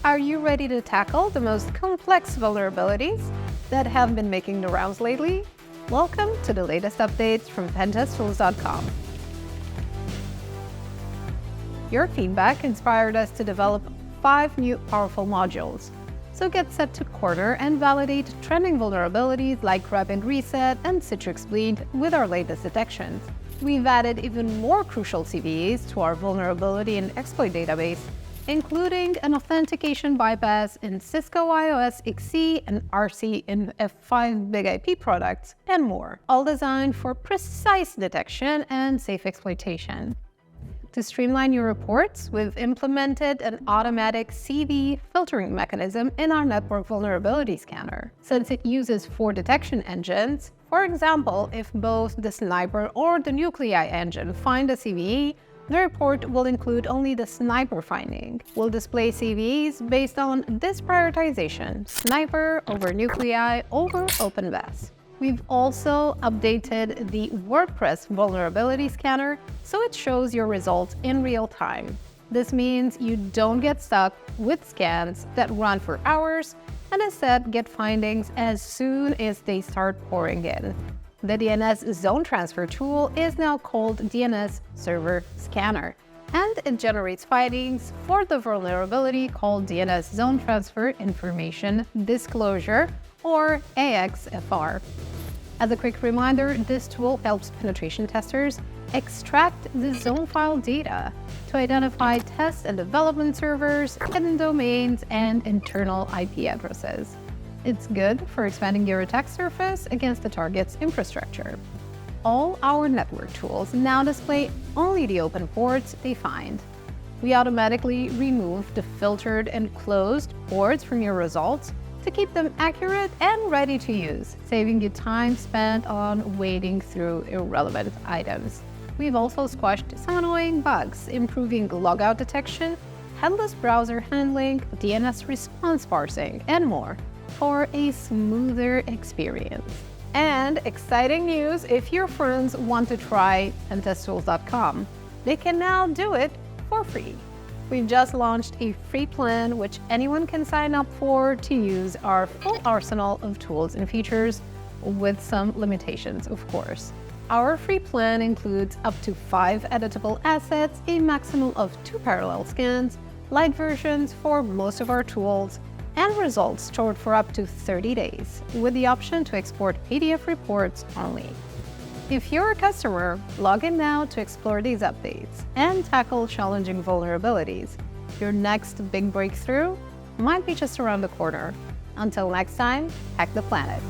Are you ready to tackle the most complex vulnerabilities that have been making the rounds lately? Welcome to the latest updates from Pentest-Tools.com. Your feedback inspired us to develop 5 new powerful modules. So get set to corner and validate trending vulnerabilities like Rapid Reset and Citrix Bleed with our latest detections. We've added even more crucial CVEs to our vulnerability and exploit database, including an authentication bypass in Cisco iOS XE and RC in F5 Big IP products, and more, all designed for precise detection and safe exploitation. To streamline your reports, we've implemented an automatic CVE filtering mechanism in our network vulnerability scanner. Since it uses 4 detection engines, for example, if both the Sniper or the Nuclei engine find a CVE, the report will include only the Sniper finding. We'll display CVEs based on this prioritization: Sniper over Nuclei over OpenVAS. We've also updated the WordPress vulnerability scanner so it shows your results in real time. This means you don't get stuck with scans that run for hours and instead get findings as soon as they start pouring in. The DNS zone transfer tool is now called DNS Server Scanner, and it generates findings for the vulnerability called DNS Zone Transfer Information Disclosure, or AXFR. As a quick reminder, this tool helps penetration testers extract the zone file data to identify test and development servers, hidden domains, and internal IP addresses. It's good for expanding your attack surface against the target's infrastructure. All our network tools now display only the open ports they find. We automatically remove the filtered and closed ports from your results to keep them accurate and ready to use, saving you time spent on wading through irrelevant items. We've also squashed some annoying bugs, improving logout detection, headless browser handling, DNS response parsing, and more for a smoother experience. And exciting news, if your friends want to try Pentest-Tools.com, they can now do it for free. We've just launched a free plan which anyone can sign up for to use our full arsenal of tools and features, with some limitations, of course. Our free plan includes up to 5 editable assets, a maximum of 2 parallel scans, light versions for most of our tools, and results stored for up to 30 days, with the option to export PDF reports only. If you're a customer, log in now to explore these updates and tackle challenging vulnerabilities. Your next big breakthrough might be just around the corner. Until next time, hack the planet.